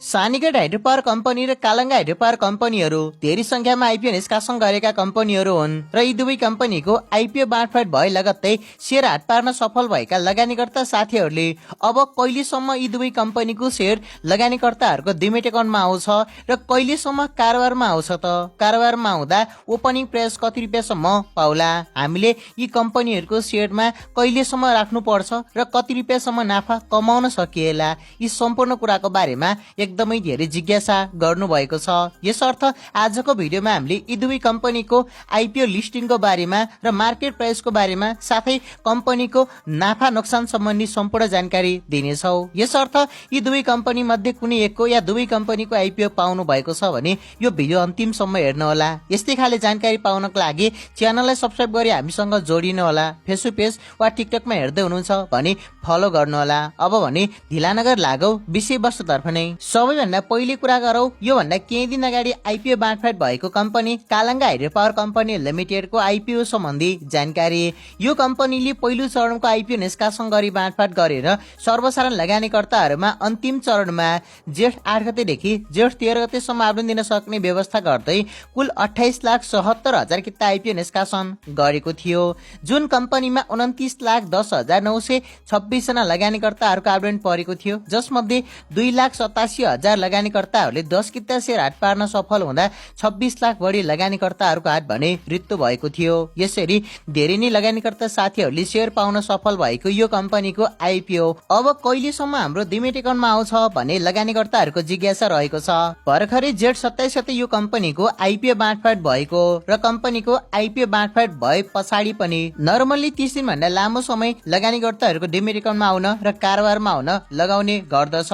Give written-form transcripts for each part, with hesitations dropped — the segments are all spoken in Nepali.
सानीगढ हाइड्रो पावर कम्पनी र कालङ्गा हाइड्रो पावर कम्पनीहरू धेरै संख्यामा आइपिओ निष्कासन गरेका कम्पनीहरू हुन् र यी दुवै कम्पनीको आइपिओ बाँडफाँड भए लगत्तै सेयर हात पार्न सफल भएका लगानीकर्ता साथीहरूले अब कहिलेसम्म यी दुवै कम्पनीको सेयर लगानीकर्ताहरूको डिमेट एकाउन्टमा आउँछ र कहिलेसम्म कारोबारमा आउँछ त? कारोबारमा आउँदा ओपनिङ प्राइस कति रुपियाँसम्म पाउला? हामीले यी कम्पनीहरूको सेयरमा कहिलेसम्म राख्नुपर्छ र कति रुपियाँसम्म नाफा कमाउन सकिएला? यी सम्पूर्ण कुराको बारेमा एकदमै धेरै जिज्ञासा गर्नुभएको छ। यसर्थ आजको भिडियोमा हामीले यी दुवै कम्पनीको आइपिओ लिस्टिङको बारेमा र मार्केट प्राइसको बारेमा साथै कम्पनीको नाफा नोक्सान सम्बन्धी सम्पूर्ण जानकारी दिनेछौँ। यसर्थ यी दुवै कम्पनी मध्ये कुनै एकको या दुवै कम्पनीको आइपिओ पाउनु भएको छ भने यो भिडियो अन्तिमसम्म हेर्नुहोला। यस्तै खाले जानकारी पाउनको लागि च्यानललाई सब्स्क्राइब गरी हामीसँग जोडिनुहोला। फेसबुक पेज वा टिकटकमा हेर्दै हुनुहुन्छ भने फलो गर्नुहोला। अब भने ढिला नगर लागौ विषयवस्तुतर्फ नै। सबैभन्दा पहिले कुरा गरौँ योभन्दा केही दिन अगाडि आइपिओ बाँडफाँड भएको company Kalanga hydro power company लिमिटेडको आइपिओ सम्बन्धी जानकारी। यो कम्पनीले पहिलो चरणको आइपिओ निष्कासन गरी बाँडफाँड गरेर सर्वसाधारण लगानीकर्ताहरूमा अन्तिम चरणमा जेठ 8 गतेदेखि जेठ 13 गतेसम्म आवेदन दिन सक्ने व्यवस्था गर्दै कुल 28,77,000 किता आइपिओ निष्कासन गरेको थियो। जुन कम्पनीमा 29,10,926 जना लगानीकर्ताहरूको आवेदन परेको थियो, जसमध्ये 2,87,000 लगानीकर्ताहरूले 10 किता सेयर हात पार्न सफल हुँदा 26 लाख बढी लगानीकर्ताहरूको हात भने रित्तो भएको थियो। यसरी धेरै नै लगानीकर्ता साथीहरूले सेयर पाउन सफल भएको यो कम्पनीको आइपिओ अब कहिलेसम्म हाम्रो डिमेट एकाउन्टमा आउँछ भने लगानीकर्ताहरूको जिज्ञासा रहेको छ। भर्खरै जेठ 27 गते यो कम्पनीको आइपिओ बाँडफाँड भएको र कम्पनीको आइपिओ बाँडफाँड भए पछाडि पनि नर्मल्ली 30 दिन भन्दा लामो समय लगानीकर्ताहरूको डिमेट एकाउन्टमा आउन र कारोबारमा आउन लगाउने गर्दछ।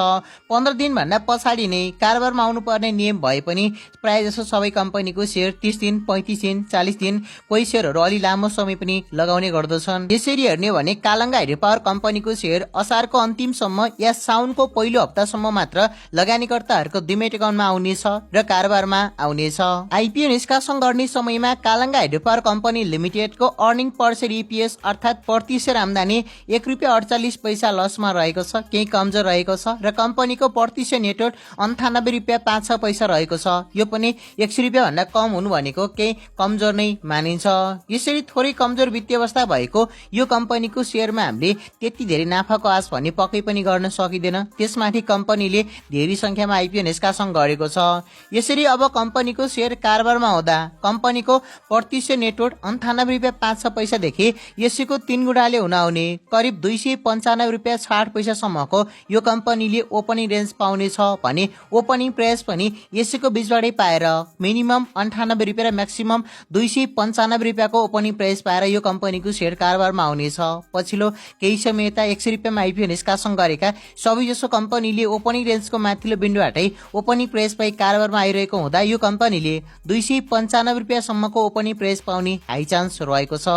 15 दिन भन्दा पछाडि नै कारोबारमा आउनु पर्ने नियम भए पनि प्राय जसो सबै कम्पनीको सेयर 30 दिन, 35 दिन, 40 दिन, कोही सेयरहरू अलि लामो समय पनि लगाउने गर्दछन्। यसरी हेर्ने भने कालङ्गा हाइड्रो पावर कम्पनीको सेयर असारको अन्तिमसम्म या साउनको पहिलो हप्तासम्म मात्र लगानीकर्ताहरूको डिमेट एकाउन्टमा आउनेछ र कारोबारमा आउनेछ। आइपिओ निष्कासन गर्ने समयमा कालङ्गा हाइड्रो पावर कम्पनी लिमिटेडको अर्निङ पर सेयर इपिएस अर्थात् प्रति सेयर आम्दानी ₹1.48 लसमा रहेको छ, केही कमजोर रहेको छ र कम्पनीको प्रति सेयर नेटवर्थ ₹98.56 रहेको छ। यो पनि ₹100 भन्दा कम हुनु भनेको केही कमजोर नै मानिन्छ। यसरी थोरै कमजोर वित्तीय अवस्था भएको यो कम्पनीको सेयरमा हामीले त्यति धेरै नाफाको आश भने पक्कै पनि गर्न सकिँदैन। त्यसमाथि कम्पनीले धेरै संख्यामा आइपिओ निष्कासन गरेको छ। यसरी अब कम्पनीको सेयर कारोबारमा आउँदा कम्पनीको प्रति सेयर नेटवर्थ ₹98.56 देखि यसैको 3 गुणाले हुन आउने करिब ₹295.60 सम्मको यो कम्पनीले ओपनिङ रेन्ज पाउने छ भने ओपनिङ प्राइस पनि यसैको बीचबाटै पाएर मिनिमम ₹98 र म्याक्सिमम ₹295 को ओपनिङ प्राइस पाएर यो कम्पनीको सेयर कारोबारमा आउनेछ। पछिल्लो केही समय यता ₹100 मा आइपिओ निष्कासन गरेका सबैजसो कम्पनीले ओपनिङ रेन्जको माथिल्लो बिन्दुबाटै ओपनिङ प्राइस पाई कारोबारमा आइरहेको हुँदा यो कम्पनीले ₹295 सम्मको ओपनिङ प्राइस पाउने हाई चान्स रहेको छ।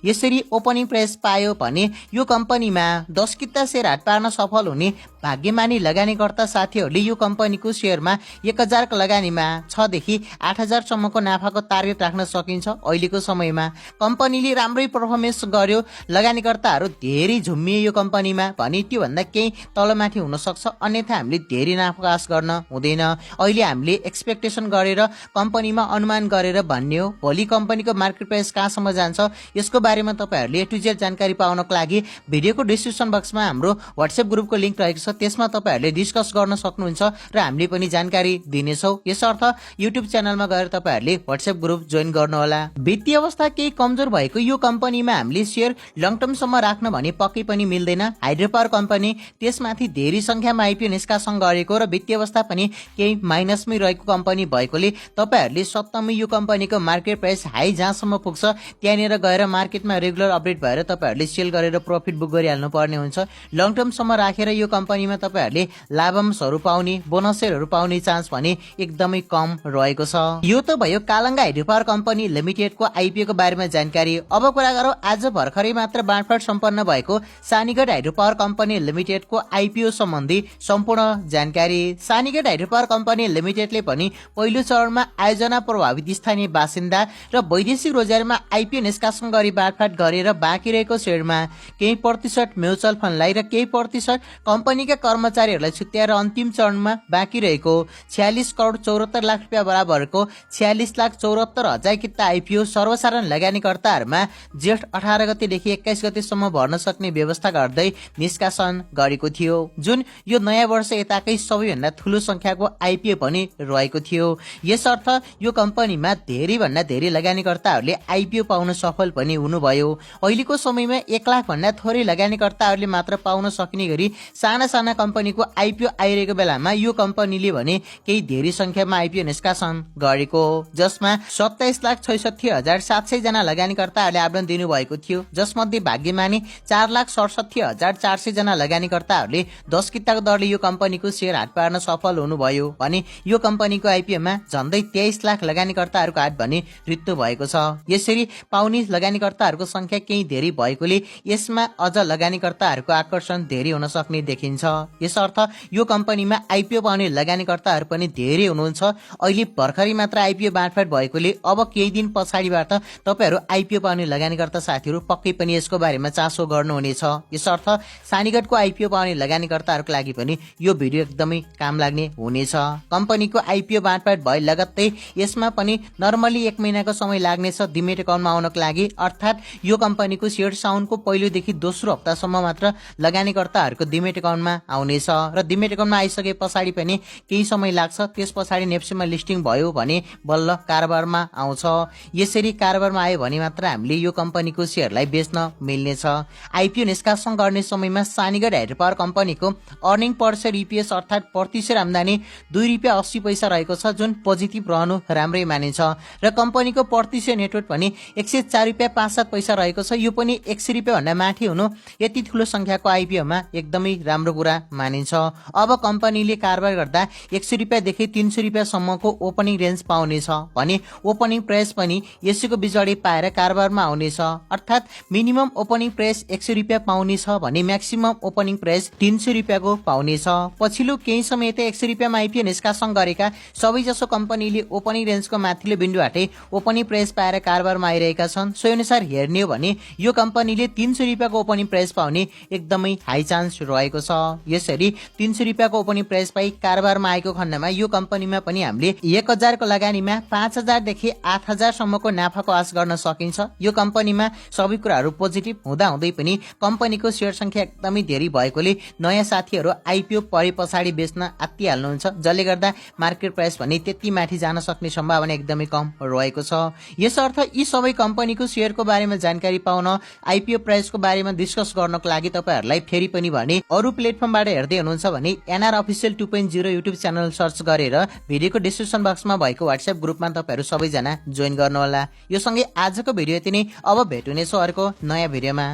यसरी ओपनिङ प्राइस पायो भने यो कम्पनीमा 10 किता सेयर हात पार्न सफल हुने भाग्यमानी लगानीकर्ता साथीहरूले यो कम्पनीको सेयरमा 1000 को लगानीमा 6 देखि 8000 सम्मको नाफाको टार्गेट राख्न सकिन्छ। अहिलेको समयमा कम्पनीले राम्रै पर्फर्मेन्स गर्यो, लगानीकर्ताहरू धेरै झुम्मिए यो कम्पनीमा भने त्योभन्दा केही तलमाथि हुन सक्छ, अन्यथा हामीले धेरै नाफाको आश गर्न हुँदैन। अहिले हामीले एक्सपेक्टेसन गरेर कम्पनीमा अनुमान गरेर भन्ने हो। भोलि कम्पनीको मार्केट प्राइस कहाँसम्म जान्छ यसको बारेमा तपाईहरूले A to Z जानकारी पाउनको लागि भिडियोको डिस्क्रिप्सन बक्समा हाम्रो WhatsApp ग्रुपको लिङ्क रहेको छ, त्यसमा तपाईहरूले डिस्कस गर्न सक्नुहुन्छ र हामीले पनि जानकारी दिनेछौँ। यसर्थ युट्युब च्यानलमा गएर तपाईहरूले WhatsApp ग्रुप जोइन गर्नुहोला। वित्तीय अवस्था केही कमजोर भएको यो कम्पनीमा हामीले सेयर लङ टर्मसम्म राख्न भने पक्कै पनि मिल्दैन। हाइड्रो पावर कम्पनी त्यसमाथि धेरै संख्यामा आइपिओ निष्कासन गरेको र वित्तीय अवस्था पनि केही माइनसमै रहेको कम्पनी भएकोले तपाईहरूले सत्तमै यो कम्पनीको मार्केट प्राइस हाई जहाँसम्म पुग्छ त्यहाँनिर गएर मार्केटमा रेगुलर अपडेट भएर तपाईहरूले सेल गरेर प्रफिट बुक गरिहाल्नु पर्ने हुन्छ। लङ टर्मसम्म राखेर यो कम्पनीमा तपाईहरूले लाभांशहरू पाउने, बोनसहरू पाउने चान्स भने एकदमै कम रहेको छ। यो त भयो कालङ्गा हाइड्रो पावर कम्पनी लिमिटेडको आइपिओ को बारेमा जानकारी। अब कुरा गरौँ आज भर्खरै मात्र बाँडफाँड सम्पन्न भएको सानीगढ हाइड्रो पावर कम्पनी लिमिटेडको आइपिओ सम्बन्धी सम्पूर्ण जानकारी। सानीगढ हाइड्रो पावर कम्पनी लिमिटेडले पनि पहिलो चरणमा आयोजना प्रभावित स्थानीय बासिन्दा र वैदेशिक रोजगारीमा आइपिओ निष्कासन गरी बाँडफाँड गरेर बाँकी रहेको सेयरमा केही प्रतिशत म्युचुअल फन्डलाई र केही प्रतिशत कम्पनीका कर्मचारीहरूलाई छुट्याएर अन्तिम चरणमा बाँकी रहेको 46 करोड 74 लाख रुपियाँ बराबरको 46,74,000 किता आइपिओ सर्वसाधारण लगानीकर्ताहरूमा जेठ 18 गतेदेखि 21 गतेसम्म भर्न सक्ने व्यवस्था गर्दै निष्कासन गरेको थियो, जुन यो नयाँ वर्ष यताकै सबैभन्दा ठूलो संख्याको आइपिओ पनि रहेको थियो। यसर्थ यो कम्पनीमा धेरैभन्दा धेरै लगानीकर्ताहरूले आइपिओ पाउन सफल पनि हुनुभयो। अहिलेको समयमा 1 लाख भन्दा थोरै लगानीकर्ताहरूले मात्र पाउन सकिने गरी साना साना कम्पनीको आइपिओ आइरहेको बेलामा यो कम्पनीले भने केही धेरै संख्यामा आइपिओ निष्कासन गरेको, जसमा 27,66,700 जना लगानीकर्ताहरूले आवेदन दिनुभएको थियो, जसमध्ये भाग्यमानी 4,67,400 जना लगानीकर्ताहरूले 10 किताको दरले यो कम्पनीको सेयर हात पार्न सफल हुनुभयो भने यो कम्पनीको आइपिओमा झन्डै 23 लाख लगानीकर्ताहरूको हात भने रित्तो भएको छ। यसरी पाउने लगानीकर्ताहरूको संख्या केही धेरै भएकोले यसमा अझ लगानीकर्ताहरूको आकर्षण धेरै हुन सक्ने देखिन्छ। यसर्थ यो कम्पनीमा आइपिओ पाउने लगानीकर्ताहरू पनि धेरै हुनुहुन्छ। अहिले भर्खरै मात्र आइपिओ बाँडफाट भएकोले अब केही दिन पछाडिबाट तपाईहरू आइपिओ पाउने लगानीकर्ता साथीहरू पक्कै पनि यसको बारेमा चासो गर्नुहुनेछ। यसर्थ सानीगढको आइपिओ पाउने लगानीकर्ताहरूको लागि पनि यो भिडियो एकदमै काम लाग्ने हुनेछ। कम्पनीको आइपिओ बाँडफाट भए लगत्तै यसमा पनि नर्मली 1 महिनाको समय लाग्नेछ डिमेट अकाउन्टमा आउनको लागि, अर्थात् यो कम्पनीको सेयर साउनको पहिलोदेखि दोस्रो हप्तासम्म मात्र लगानीकर्ताहरूको डिमेट अकाउन्टमा आउनेछ र डिमेट अकाउन्टमा आइसके पछाडि पनि केही समय लाग्छ। त्यस पछाडि नेप्सीमा लिस्टिङ भयो भने बल्ल कारोबारमा आउँछ। यसरी कारोबारमा आयो भने मात्र हामीले यो कम्पनीको सेयरलाई बेच्न मिल्नेछ। आइपिओ निष्कासन गर्ने समयमा सानीगढ हाइड्रो पावर कम्पनीको अर्निङ पर सेयर इपिएस अर्थात् प्रति सेयर आम्दानी 2 रुपियाँ 80 पैसा रहेको छ, जुन पोजिटिभ रहनु राम्रै मानिन्छ र कम्पनीको प्रति सेयर नेटवर्थ पनि 104 रुपियाँ 5-7 पैसा रहेको छ। यो पनि 100 रुपियाँ भन्दा माथि हुनु यति ठुलो संख्याको आइपिओमा एकदमै राम्रो कुरा मानिन्छ। अब कम्पनीले कारोबार गर्दा 100 रुपियाँदेखि 300 रुपियाँसम्मको ओपनिङ रेन्ज पाउनेछ भने ओपनिङ प्राइस पनि यसैको बिचडी पाएर कारोबारमा आउनेछ, अर्थात् मिनिमम ओपनिङ प्राइस 100 रुपियाँ पाउनेछ भने म्याक्सिमम ओपनिङ प्राइस 300 रुपियाँको पाउनेछ। पछिल्लो केही समय यता 100 रुपियाँमा आइपिओ निष्कासन गरेका सबैजसो कम्पनीले ओपनिङ रेन्जको माथिल्लो बिन्दुबाटै ओपनिङ प्राइस पाएर कारोबारमा आइरहेका छन्। सो अनुसार हेर्ने हो भने यो कम्पनीले 300 रुपियाँको ओपनिङ प्राइस पाउने एकदमै हाई चान्स रहेको छ। यसरी 300 रुपियाँको ओपनिङ प्राइस पाई कारोबारमा आएको खण्डमा यो कम्पनीमा पनि हामीले 1000 को लगानीमा 5000 देखि 8000 सम्मको नाफाको आश गर्न सकिन्छ। यो कम्पनीमा सबै कुराहरू पोजिटिभ हुँदा हुँदै पनि कम्पनीको सेयर संख्या एकदमै धेरै भएकोले नयाँ साथीहरू आइपिओ परे पछाडि बेच्न आत्तिहाल्नुहुन्छ, जसले गर्दा मार्केट प्राइस भने त्यति माथि जान सक्ने सम्भावना एकदमै कम रहेको छ। यसर्थ यी सबै कम्पनीको सेयरको बारेमा जानकारी पाउन, आइपिओ प्राइसको बारेमा डिस्कस गर्नको लागि तपाईहरूलाई फेरि पनि भने अरू प्लेटफर्मबाट हेर्दै हुनुहुन्छ भने NR official 2.0 YouTube channel search गरेर भिडियोको डिस्क्रिप्सन बक्समा भएको व्हाट्सएप ग्रुपमा तपाईहरू सबैजना जोइन गर्नुहोला। यो सँगै आजको भिडियो यति नै। अब भेट हुनेछौँ अर्को नयाँ भिडियोमा।